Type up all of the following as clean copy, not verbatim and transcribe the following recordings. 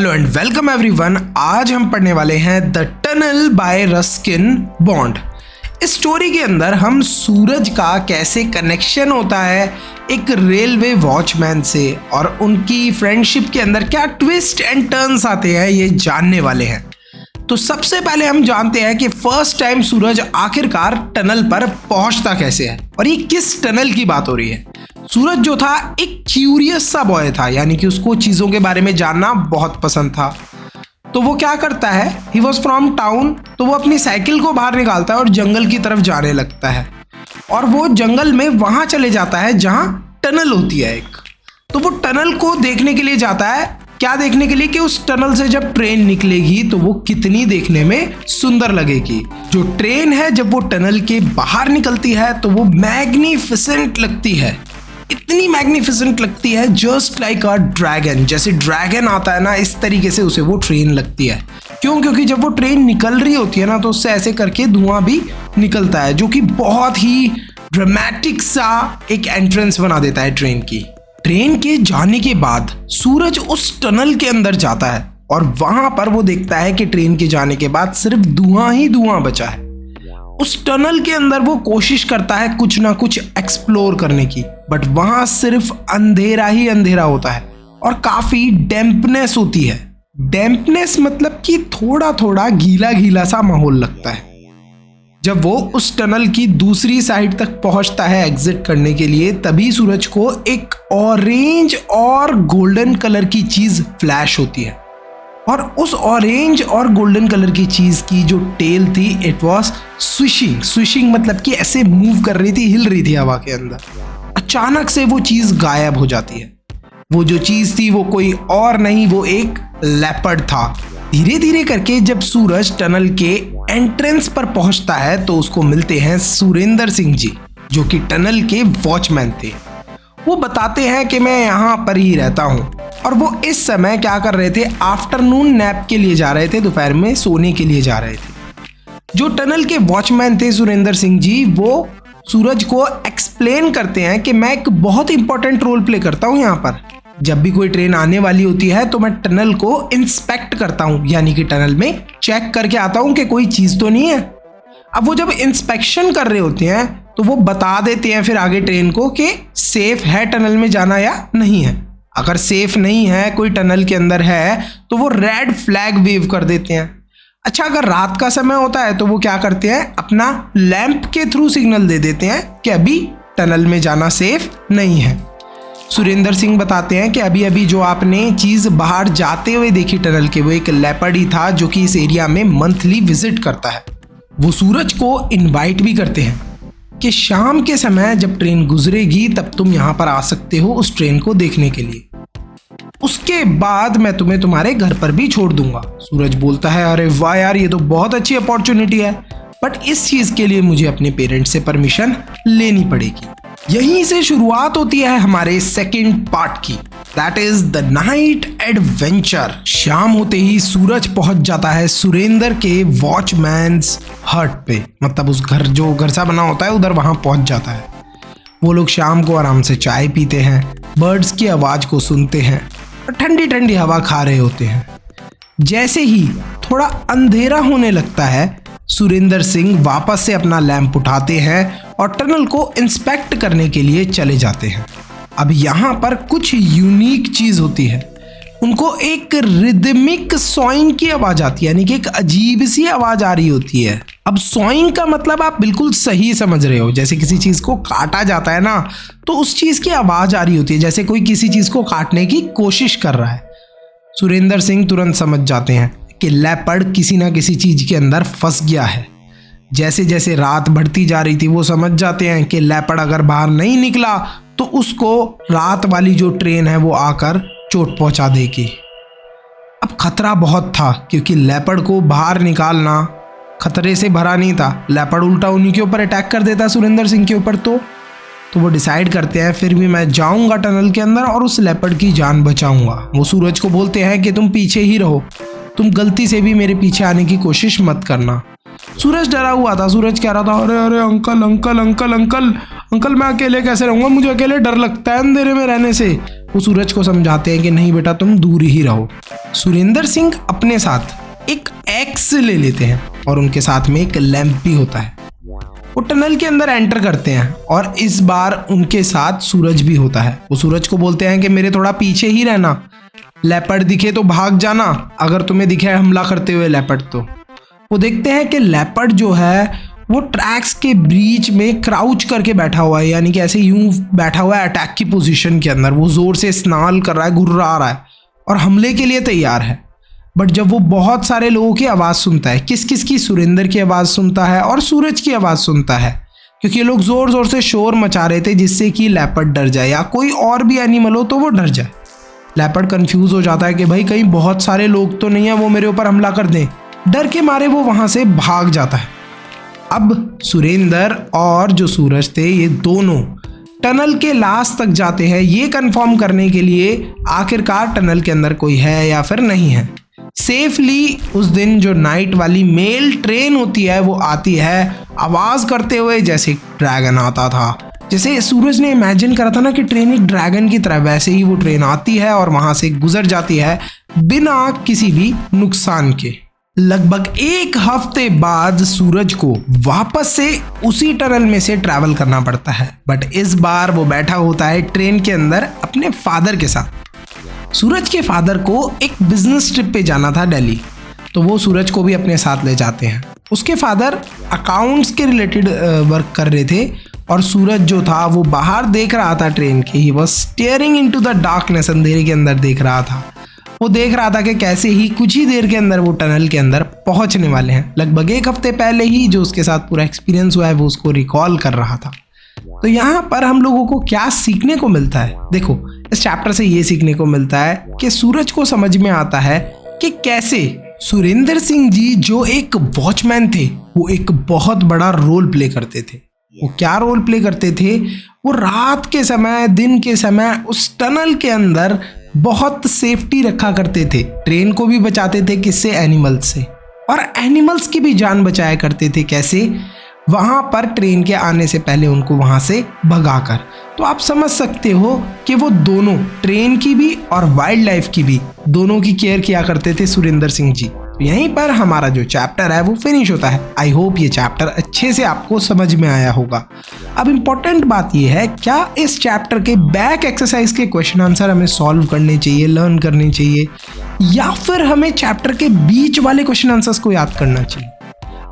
Hello and welcome everyone. आज हम पढ़ने वाले हैं the tunnel bye Ruskin bond. इस स्टोरी के अंदर हम सूरज का कैसे कनेक्शन होता है एक रेलवे वॉचमैन से और उनकी फ्रेंडशिप के अंदर क्या ट्विस्ट एंड टर्न्स आते हैं ये जानने वाले हैं। तो सबसे पहले हम जानते हैं कि फर्स्ट टाइम सूरज आखिरकार टनल पर पहुंचता कैसे है और ये किस टनल की बात हो रही है। सूरज जो था एक क्यूरियस सा बॉय था, यानी कि उसको चीज़ों के बारे में जानना बहुत पसंद था। तो वो क्या करता है, ही वॉज फ्रॉम टाउन, तो वो अपनी साइकिल को बाहर निकालता है और जंगल की तरफ जाने लगता है और वो जंगल में वहाँ चले जाता है जहाँ टनल होती है एक। तो वो टनल को देखने के लिए जाता है, क्या देखने के लिए कि उस टनल से जब ट्रेन निकलेगी तो वो कितनी देखने में सुंदर लगेगी। जो ट्रेन है जब वो टनल के बाहर निकलती है तो वो मैग्निफिसेंट लगती है, इतनी मैग्निफिसेंट लगती है जस्ट लाइक अ ड्रैगन। जैसे ड्रैगन आता है ना, इस तरीके से उसे वो ट्रेन लगती है। क्यों? क्योंकि जब वो ट्रेन निकल रही होती है ना तो उससे ऐसे करके धुआं भी निकलता है, जो कि बहुत ही ड्रामेटिक सा एक एंट्रेंस बना देता है ट्रेन की। ट्रेन के जाने के बाद सूरज उस टनल के अंदर जाता है और वहां पर वो देखता है कि ट्रेन के जाने के बाद सिर्फ धुआं ही धुआं बचा है। उस टनल के अंदर वो कोशिश करता है कुछ ना कुछ एक्सप्लोर करने की, बट वहां सिर्फ अंधेरा ही अंधेरा होता है और काफी डैम्पनेस होती है। डैम्पनेस मतलब कि थोड़ा थोड़ा गीला गीला सा माहौल लगता है। जब वो उस टनल की दूसरी साइड तक पहुंचता है एग्जिट करने के लिए, तभी सूरज को एक ऑरेंज और गोल्डन कलर की चीज फ्लैश होती है और उस ऑरेंज और गोल्डन कलर की चीज की जो टेल थी इट वाज स्विशिंग। स्विशिंग मतलब कि ऐसे मूव कर रही थी, हिल रही थी हवा के अंदर। अचानक से वो चीज गायब हो जाती है। वो जो चीज थी वो कोई और नहीं, वो एक लेपर्ड था। धीरे धीरे करके जब सूरज टनल के एंट्रेंस पर पहुंचता है तो उसको मिलते हैं सुरेंद्र सिंह जी, जो कि टनल के वॉचमैन थे। वो बताते हैं कि मैं यहाँ पर ही रहता हूँ और वो इस समय क्या कर रहे थे, आफ्टरनून नैप के लिए जा रहे थे, दोपहर में सोने के लिए जा रहे थे। जो टनल के वॉचमैन थे सुरेंद्र सिंह जी, वो सूरज को एक्सप्लेन करते हैं कि मैं एक बहुत इंपॉर्टेंट रोल प्ले करता हूँ यहाँ पर। जब भी कोई ट्रेन आने वाली होती है तो मैं टनल को इंस्पेक्ट करता हूँ, यानी कि टनल में चेक करके आता हूँ कि कोई चीज़ तो नहीं है। अब वो जब इंस्पेक्शन कर रहे होते हैं तो वो बता देते हैं फिर आगे ट्रेन को कि सेफ है टनल में जाना या नहीं है। अगर सेफ नहीं है, कोई टनल के अंदर है, तो वो रेड फ्लैग वेव कर देते हैं। अच्छा, अगर रात का समय होता है तो वो क्या करते हैं, अपना लैंप के थ्रू सिग्नल दे देते हैं कि अभी टनल में जाना सेफ नहीं है। सुरेंद्र सिंह बताते हैं कि अभी अभी जो आपने चीज़ बाहर जाते हुए देखी टनल के, वो एक लेपर्ड ही था जो कि इस एरिया में मंथली विजिट करता है। वो सूरज को इनवाइट भी करते हैं कि शाम के समय जब ट्रेन गुजरेगी तब तुम यहाँ पर आ सकते हो उस ट्रेन को देखने के लिए। उसके बाद मैं तुम्हें तुम्हारे घर पर भी छोड़ दूंगा। सूरज बोलता है, अरे वाह यार, ये तो बहुत अच्छी अपॉर्चुनिटी है, बट इस चीज़ के लिए मुझे अपने पेरेंट्स से परमिशन लेनी पड़ेगी। यहीं से शुरुआत होती है हमारे सेकंड पार्ट की, that is the night adventure. शाम होते ही सूरज पहुंच जाता है सुरेंद्र के वॉचमैन्स हट पे, मतलब उस घर जो घर सा बना होता है उधर वहां पहुंच जाता है। वो लोग शाम को आराम से चाय पीते हैं, बर्ड्स की आवाज को सुनते हैं और ठंडी ठंडी हवा खा रहे होते हैं। जैसे ही थोड़ा अंधेरा होने लगता है, सुरेंद्र सिंह वापस से अपना लैंप उठाते हैं और टनल को इंस्पेक्ट करने के लिए चले जाते हैं। अब यहाँ पर कुछ यूनिक चीज़ होती है। उनको एक रिदमिक सॉइंग की आवाज़ आती है, यानी कि एक अजीब सी आवाज़ आ रही होती है। अब सॉइंग का मतलब आप बिल्कुल सही समझ रहे हो, जैसे किसी चीज़ को काटा जाता है ना, तो उस चीज़ की आवाज़ आ रही होती है, जैसे कोई किसी चीज़ को काटने की कोशिश कर रहा है। सुरेंद्र सिंह तुरंत समझ जाते हैं कि लेपर्ड किसी ना किसी चीज़ के अंदर फंस गया है। जैसे जैसे रात बढ़ती जा रही थी वो समझ जाते हैं कि लेपर्ड अगर बाहर नहीं निकला तो उसको रात वाली जो ट्रेन है वो आकर चोट पहुंचा देगी। अब खतरा बहुत था क्योंकि लेपर्ड को बाहर निकालना खतरे से भरा नहीं था। लेपर्ड उल्टा उन्हीं के ऊपर अटैक कर देता सुरेंद्र सिंह के ऊपर। तो वो डिसाइड करते हैं फिर भी मैं जाऊंगा टनल के अंदर और उस लेपर्ड की जान बचाऊंगा। वो सूरज को बोलते हैं कि तुम पीछे ही रहो, तुम गलती से भी मेरे पीछे आने की कोशिश मत करना। सूरज डरा हुआ था। सूरज कह रहा था, अरे अरे uncle uncle uncle uncle uncle मैं अकेले कैसे रहूँगा, मुझे अकेले डर लगता है अंधेरे में रहने से। वो सूरज को समझाते हैं कि नहीं बेटा तुम दूर ही रहो। सुरेंद्र सिंह अपने साथ एक एक्स ले लेते हैं और उनके साथ में एक लैंप भी होता है। वो टनल के अंदर एंटर करते हैं और इस बार उनके साथ सूरज भी होता है। वो सूरज को बोलते हैं कि मेरे थोड़ा पीछे ही रहना, लेपर्ड दिखे तो भाग जाना, अगर तुम्हें दिखे हमला करते हुए लेपर्ड तो। वो देखते हैं कि लेपर्ड जो है वो ट्रैक्स के बीच में क्राउच करके बैठा हुआ है, यानी कि ऐसे यूं बैठा हुआ है अटैक की पोजीशन के अंदर। वो जोर से स्नाल कर रहा है, गुर्रा रहा है और हमले के लिए तैयार है। बट जब वो बहुत सारे लोगों की आवाज़ सुनता है, किस किस की, सुरेंद्र की आवाज़ सुनता है और सूरज की आवाज़ सुनता है, क्योंकि ये लोग ज़ोर ज़ोर से शोर मचा रहे थे जिससे कि लेपर्ड डर जाए या कोई और भी एनिमल हो तो वो डर जाए। लेपर्ड कंफ्यूज हो जाता है कि भाई कहीं बहुत सारे लोग तो नहीं है वो मेरे ऊपर हमला कर दें। डर के मारे वो वहाँ से भाग जाता है। अब सुरेंद्र और जो सूरज थे ये दोनों टनल के लास्ट तक जाते हैं ये कंफर्म करने के लिए आखिरकार टनल के अंदर कोई है या फिर नहीं है। सेफली उस दिन जो नाइट वाली मेल ट्रेन होती है वो आती है आवाज़ करते हुए, जैसे ड्रैगन आता था, जैसे सूरज ने इमेजिन करा था ना कि ट्रेन एक ड्रैगन की तरह, वैसे ही वो ट्रेन आती है और वहाँ से गुजर जाती है बिना किसी भी नुकसान के। लगभग एक हफ्ते बाद सूरज को वापस से उसी टनल में से ट्रैवल करना पड़ता है, बट इस बार वो बैठा होता है ट्रेन के अंदर अपने फादर के साथ। सूरज के फादर को एक बिजनेस ट्रिप पे जाना था दिल्ली, तो वो सूरज को भी अपने साथ ले जाते हैं। उसके फादर अकाउंट्स के रिलेटेड वर्क कर रहे थे और सूरज जो था वो बाहर देख रहा था ट्रेन के, he was steering into the darkness, अंधेरे के अंदर देख रहा था। वो देख रहा था कि कैसे ही कुछ ही देर के अंदर वो टनल के अंदर पहुंचने वाले हैं। लगभग एक हफ्ते पहले ही जो उसके साथ पूरा एक्सपीरियंस हुआ है वो उसको रिकॉल कर रहा था। तो यहाँ पर हम लोगों को क्या सीखने को मिलता है? देखो, इस चैप्टर से ये सीखने को मिलता है कि सूरज को समझ में आता है कि कैसे सुरेंद्र सिंह जी जो एक वॉचमैन थे वो एक बहुत बड़ा रोल प्ले करते थे। वो क्या रोल प्ले करते थे? वो रात के समय, दिन के समय उस टनल के अंदर बहुत सेफ्टी रखा करते थे। ट्रेन को भी बचाते थे, किससे? एनिमल्स से, और एनिमल्स की भी जान बचाया करते थे। कैसे? वहाँ पर ट्रेन के आने से पहले उनको वहाँ से भगाकर। तो आप समझ सकते हो कि वो दोनों, ट्रेन की भी और वाइल्ड लाइफ की भी, दोनों की केयर किया करते थे सुरेंद्र सिंह जी। तो यहीं पर हमारा जो चैप्टर है वो फिनिश होता है। आई होप ये चैप्टर अच्छे से आपको समझ में आया होगा। अब इम्पोर्टेंट बात ये है, क्या इस चैप्टर के बैक एक्सरसाइज के क्वेश्चन आंसर हमें सॉल्व करने चाहिए, लर्न करने चाहिए, या फिर हमें चैप्टर के बीच वाले क्वेश्चन आंसर्स को याद करना चाहिए?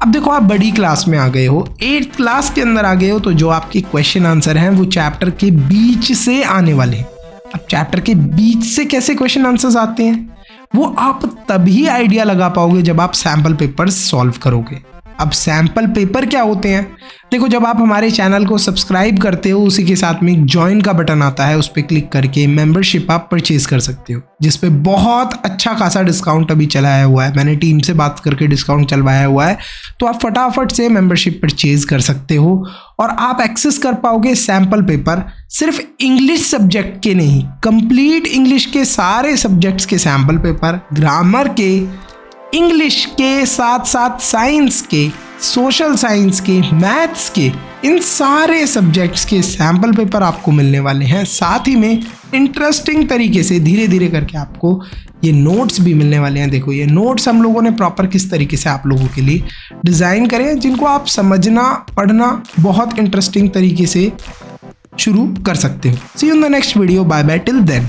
अब देखो, आप बड़ी क्लास में आ गए हो, 8th क्लास के अंदर आ गए हो, तो जो आपके क्वेश्चन आंसर हैं वो चैप्टर के बीच से आने वाले हैं। अब चैप्टर के बीच से कैसे क्वेश्चन आंसर्स आते हैं वो आप तभी आइडिया लगा पाओगे जब आप सैम्पल पेपर सॉल्व करोगे। अब सैम्पल पेपर क्या होते हैं? देखो, जब आप हमारे चैनल को सब्सक्राइब करते हो उसी के साथ में एक ज्वाइन का बटन आता है, उस पर क्लिक करके मेंबरशिप आप परचेज कर सकते हो, जिस पे बहुत अच्छा खासा डिस्काउंट अभी चलाया हुआ है। मैंने टीम से बात करके डिस्काउंट चलवाया हुआ है, तो आप फटाफट से मेंबरशिप परचेज कर सकते हो और आप एक्सेस कर पाओगे सैम्पल पेपर। सिर्फ इंग्लिश सब्जेक्ट के नहीं, कंप्लीट इंग्लिश के सारे सब्जेक्ट्स के सैम्पल पेपर, ग्रामर के, इंग्लिश के साथ साथ साइंस के, सोशल साइंस के, मैथ्स के, इन सारे सब्जेक्ट्स के सैम्पल पेपर आपको मिलने वाले हैं। साथ ही में इंटरेस्टिंग तरीके से धीरे धीरे करके आपको ये नोट्स भी मिलने वाले हैं। देखो, ये नोट्स हम लोगों ने प्रॉपर किस तरीके से आप लोगों के लिए डिज़ाइन करे हैं, जिनको आप समझना, पढ़ना बहुत इंटरेस्टिंग तरीके से शुरू कर सकते हो। See you in the next video. Bye bye till then.